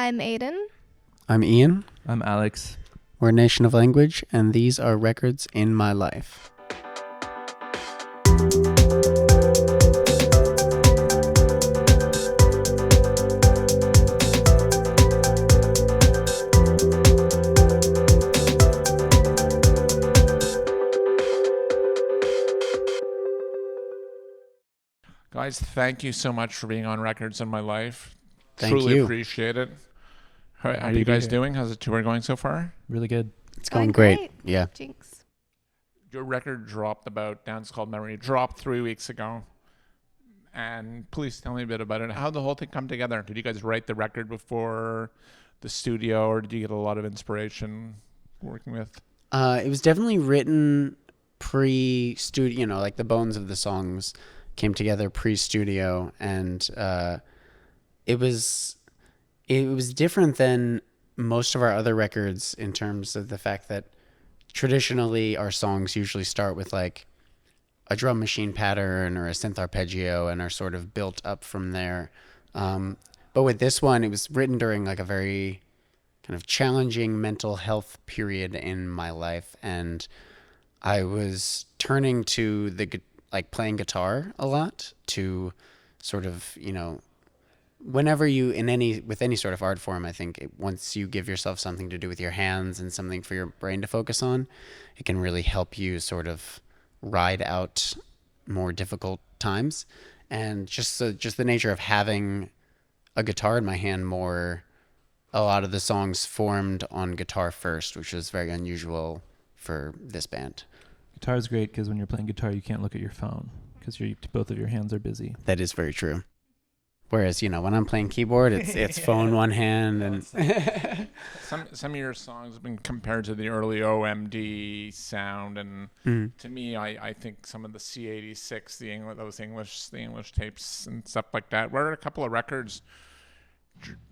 I'm Aiden. I'm Ian. I'm Alex. We're Nation of Language, and these are records in my life. Guys, thank you so much for being on Records in My Life. Thank Truly you. appreciate it. How are Happy you to be guys here. doing? How's the tour going so far? Really good. It's going great. Yeah. Jinx. Your record dropped Dance Called Memory, dropped 3 weeks ago. And please tell me a bit about it. How did the whole thing come together? Did you guys write the record before the studio, or did you get a lot of inspiration working with? It was definitely written pre-studio, like the bones of the songs came together pre-studio, and it was different than most of our other records in terms of the fact that traditionally our songs usually start with like a drum machine pattern or a synth arpeggio and are sort of built up from there. But with this one, it was written during like a very kind of challenging mental health period in my life, and I was turning to playing guitar a lot to sort of, whenever you with any sort of art form, I think once you give yourself something to do with your hands and something for your brain to focus on, it can really help you sort of ride out more difficult times. And just the nature of having a guitar in my hand a lot of the songs formed on guitar first, which was very unusual for this band. Guitar is great because when you're playing guitar, you can't look at your phone because both of your hands are busy. That is very true. Whereas, when I'm playing keyboard, it's phone one hand, and Some of your songs have been compared to the early OMD sound, and to me, I think some of the C86, the English tapes and stuff like that. Were a couple of records,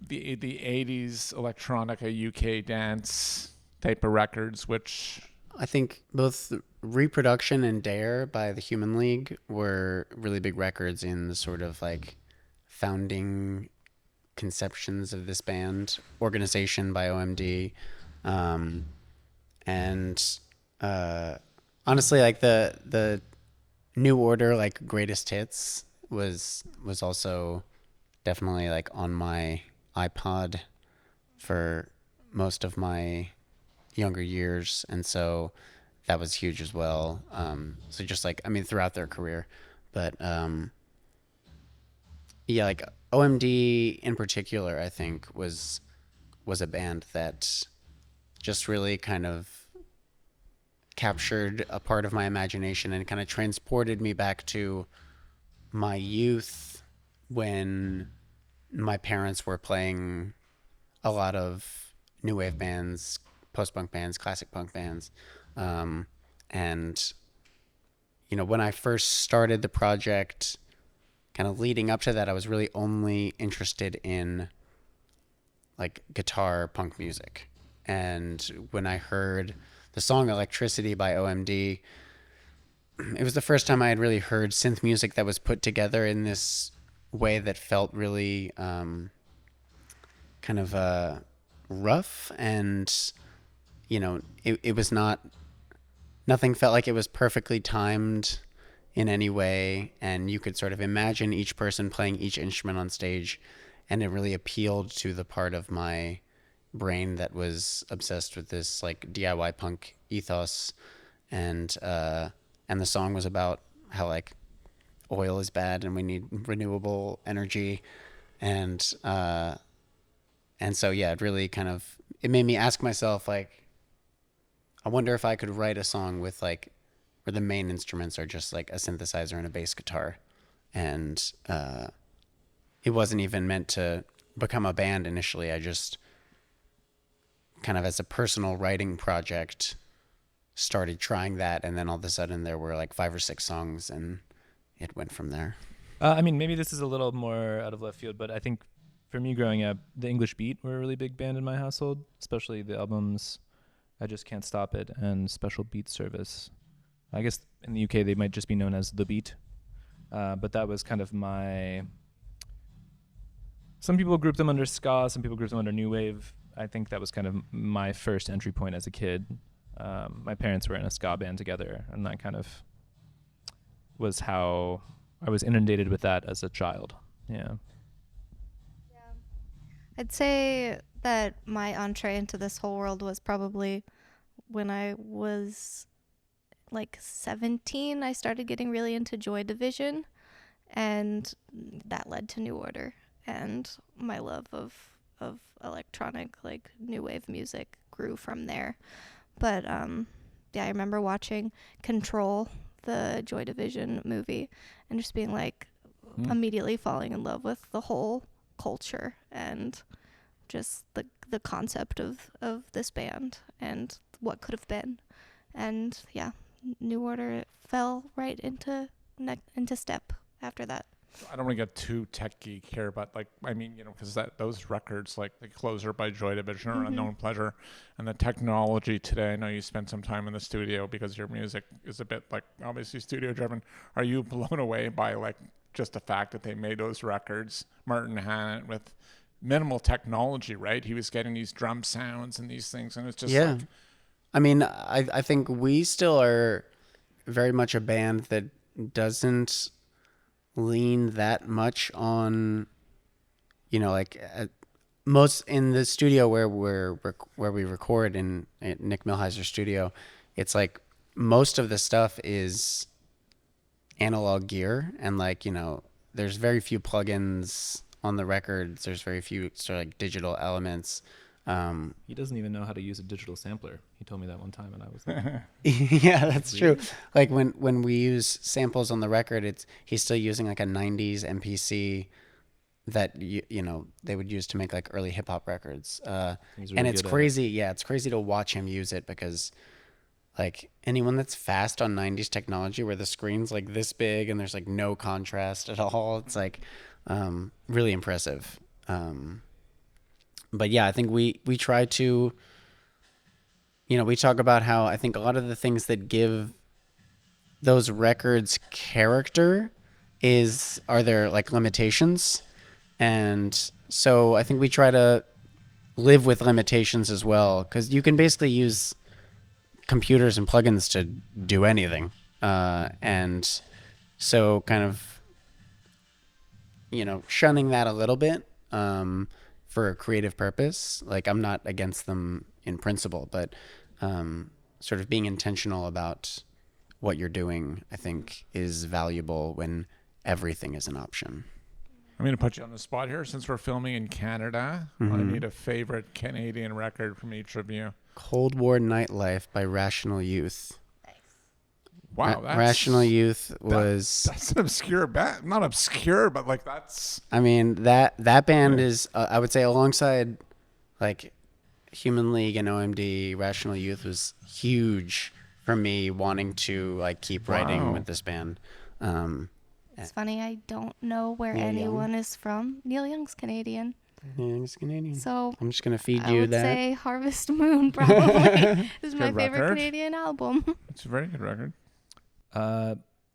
the 80s electronica UK dance type of records, which I think both Reproduction and Dare by the Human League were really big records in the sort of like founding conceptions of this band. Organization by OMD. And honestly, like the New Order, like Greatest Hits was also definitely like on my iPod for most of my younger years, and so that was huge as well. So just like, throughout their career, but yeah, like OMD in particular, I think was a band that just really kind of captured a part of my imagination and kind of transported me back to my youth when my parents were playing a lot of new wave bands, post-punk bands, classic punk bands. And, when I first started the project, kind of leading up to that, I was really only interested in like guitar punk music. And when I heard the song Electricity by OMD, it was the first time I had really heard synth music that was put together in this way that felt really kind of rough, and it was nothing felt like it was perfectly timed in any way, and you could sort of imagine each person playing each instrument on stage, and it really appealed to the part of my brain that was obsessed with this like DIY punk ethos. And the song was about how like oil is bad and we need renewable energy, and so yeah, it really it made me ask myself, like, I wonder if I could write a song with like where the main instruments are just like a synthesizer and a bass guitar, and it wasn't even meant to become a band initially. I just kind of, as a personal writing project, started trying that, and then all of a sudden there were like 5 or 6 songs, and it went from there. Maybe this is a little more out of left field, but I think for me growing up, the English Beat were a really big band in my household, especially the albums I Just Can't Stop It and Special Beat Service. I guess in the UK they might just be known as The Beat, but that was kind of my Some people group them under ska, some people group them under new wave. I think that was kind of my first entry point as a kid. My parents were in a ska band together, and that kind of was how I was inundated with that as a child. Yeah. I'd say that my entree into this whole world was probably when I was like 17. I started getting really into Joy Division, and that led to New Order, and my love of electronic, like, new wave music grew from there. But yeah, I remember watching Control, the Joy Division movie, and just being like immediately falling in love with the whole culture and just the concept of this band and what could have been. And yeah, New Order fell right into step after that. I don't want to get too tech geek here, but like, I mean, you know, because those records, like the Closer by Joy Division or Unknown Pleasure, and the technology today, I know you spent some time in the studio because your music is a bit like obviously studio driven. Are you blown away by like just the fact that they made those records, Martin Hannett, with minimal technology, right? He was getting these drum sounds and these things, and it's just like, I mean, I think we still are very much a band that doesn't lean that much on, you know, like most in the studio where we record in Nick Millhiser studio, it's like most of the stuff is analog gear, and like, you know, there's very few plugins on the records. There's very few sort of like digital elements. He doesn't even know how to use a digital sampler. He told me that one time, and I was like, yeah, that's true. Like when we use samples on the record, he's still using like a 90s MPC that you know they would use to make like early hip hop records. And it's crazy. Yeah, it's crazy to watch him use it, because like anyone that's fast on 90s technology where the screen's like this big and there's like no contrast at all, it's like really impressive. But yeah, I think we try to, you know, we talk about how I think a lot of the things that give those records character are their like limitations. And so I think we try to live with limitations as well, because you can basically use computers and plugins to do anything. And so kind of, you know, shunning that a little bit for a creative purpose. Like, I'm not against them in principle, but sort of being intentional about what you're doing, I think, is valuable when everything is an option. I'm going to put you on the spot here. Since we're filming in Canada, I need a favorite Canadian record from each of you. Cold War Nightlife by Rational Youth. Wow, Rational Youth was... That's an obscure band. Not obscure, but like that's... I mean, that band is, I would say, alongside like Human League and OMD, Rational Youth was huge for me wanting to like keep writing with this band. It's funny, I don't know where anyone is from. Neil Young's Canadian. Yeah, he's Canadian. So I'm just gonna feed I you would that. say Harvest Moon probably is my favorite record. Canadian album. It's a very good record.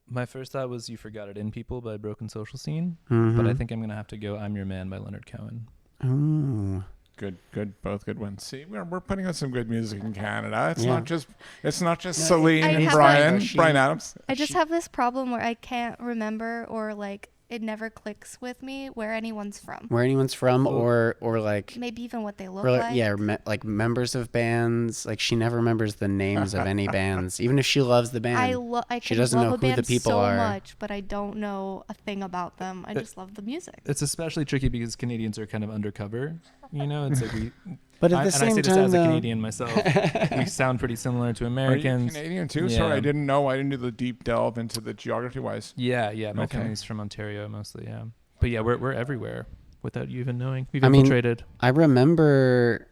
my first thought was You Forgot It In People by Broken Social Scene, but I think I'm going to have to go I'm Your Man by Leonard Cohen. Ooh. Good, both good ones. See, we're putting out some good music in Canada. It's not just Celine and Brian Adams. I just have this problem where I can't remember, or like it never clicks with me where anyone's from. Or like maybe even what they look like. Yeah, like members of bands. Like she never remembers the names of any bands, even if she loves the band. She doesn't know who the people are. Much, but I don't know a thing about them. I just love the music. It's especially tricky because Canadians are kind of undercover. You know, it's like we. But at the same time, and I say this as a Canadian myself. We sound pretty similar to Americans. Are you Canadian too? Yeah. Sorry, I didn't know. I didn't do the deep delve into the geography-wise. Yeah. My family's from Ontario mostly. Yeah, but yeah, we're everywhere without you even knowing. We've infiltrated. I remember.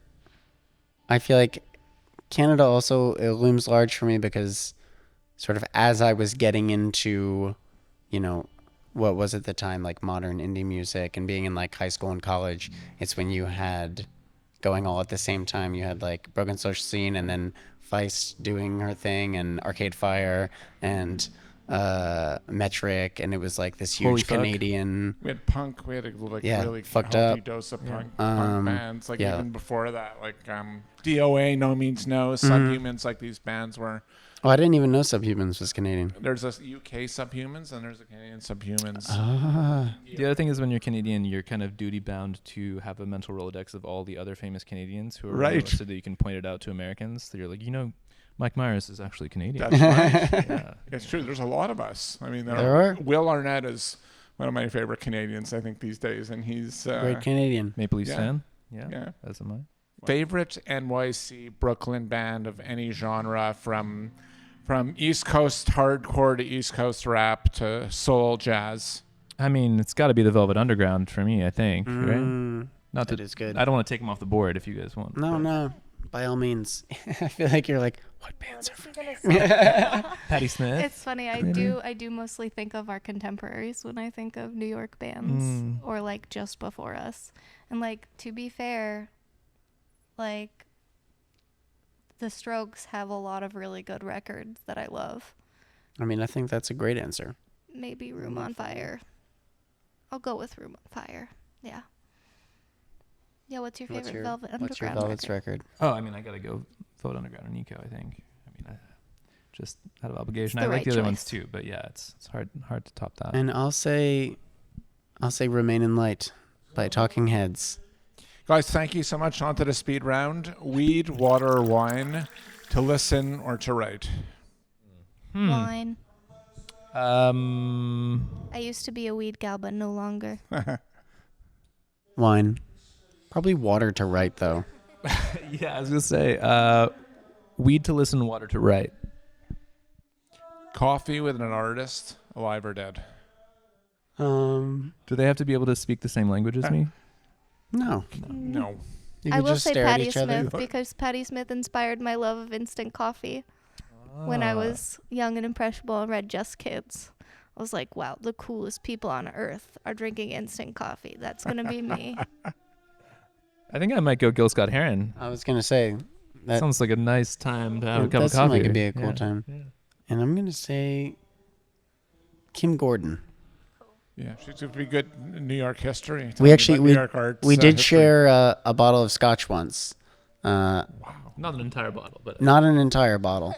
I feel like Canada also it looms large for me because, sort of as I was getting into, what was at the time like modern indie music and being in like high school and college, it's when you had going all at the same time. You had like Broken Social Scene and then Feist doing her thing and Arcade Fire and metric, and it was like this Holy huge fuck. Canadian. We had punk. We had a Yeah, really fucked healthy up. dose of punk Um, bands. Like yeah. even before that, like DOA, No Means No, Subhumans. Like these bands were. Oh, I didn't even know Subhumans was Canadian. There's a UK Subhumans and there's a Canadian Subhumans. Ah. The other thing is when you're Canadian, you're kind of duty bound to have a mental Rolodex of all the other famous Canadians who are Right. so that you can point it out to Americans. That you're like, Mike Myers is actually Canadian. That's right. Yeah. It's true. There's a lot of us. I mean, There are. Will Arnett is one of my favorite Canadians, I think, these days, and he's Great Canadian. Maple Leaf Yeah. fan. Yeah. yeah. As am I. Favorite NYC Brooklyn band of any genre, from East Coast hardcore to East Coast rap to soul jazz. I mean, it's got to be the Velvet Underground for me, I think. Right? Mm, Not that that is good. I don't want to take them off the board if you guys want. No, but- no. By all means. I feel like you're like, what bands are What from was I gonna say? Patti Smith. It's funny. I do mostly think of our contemporaries when I think of New York bands Mm. or like just before us. And like to be fair, like the Strokes have a lot of really good records that I love. I mean, I think that's a great answer. Maybe Room on Fire. I'll go with Room on Fire. Yeah. Yeah, what's your favorite Velvet Underground What's your Velvet's record? Oh, I mean, I got to go Velvet Underground or Nico, I think. I mean, just out of obligation. It's I the like right the other ones choice. too, but yeah, it's hard to top that. And I'll say Remain in Light by Talking Heads. Guys, thank you so much. On to the speed round. Weed, water, or wine, to listen or to write. Wine. Um, I used to be a weed gal, but no longer. Wine. Probably water to write, though. yeah, I was gonna say, weed to listen, water to write. Coffee with an artist, alive or dead. Um, Do they have to be able to speak the same language as me? no. No. You I could will just say stare at Patti each other. Smith because Patti Smith inspired my love of instant coffee. When I was young and impressionable and read Just Kids, I was like, wow, the coolest people on earth are drinking instant coffee. That's going to be me. I think I might go Gil Scott Heron. I was going to say that. Sounds like a nice time to have It a cup does of seem coffee. like it'd be a cool Yeah. time. Yeah. And I'm going to say Kim Gordon. Yeah, she's a pretty good New York history. Tell We me actually about New York arts, we did history. share a bottle of scotch once. Not an entire bottle, but Not an entire bottle.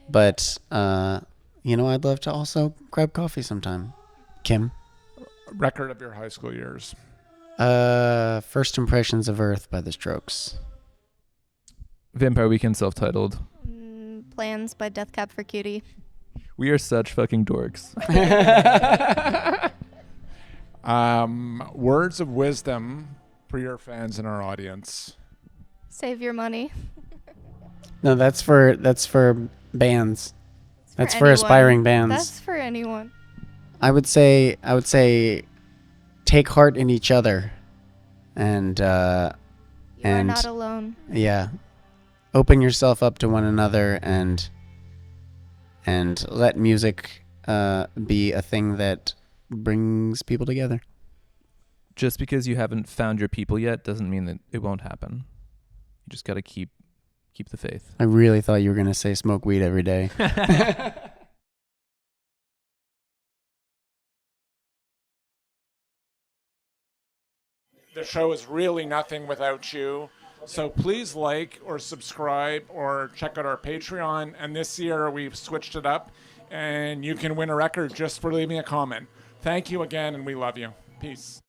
But, I'd love to also grab coffee sometime. Kim? Record of your high school years. First Impressions of Earth by The Strokes. Vampire Weekend self-titled. Plans by Death Cab for Cutie. We are such fucking dorks. Words of wisdom for your fans and our audience. Save your money. No, that's for bands. That's for anyone. aspiring bands. That's for anyone. I would say take heart in each other, and You are And- not alone. yeah, open yourself up to one another, and let music be a thing that brings people together. Just because you haven't found your people yet doesn't mean that it won't happen. You just got to keep the faith. I really thought you were gonna say smoke weed every day. The show is really nothing without you. So please like or subscribe or check out our Patreon. And this year we've switched it up, and you can win a record just for leaving a comment. Thank you again, and we love you. Peace.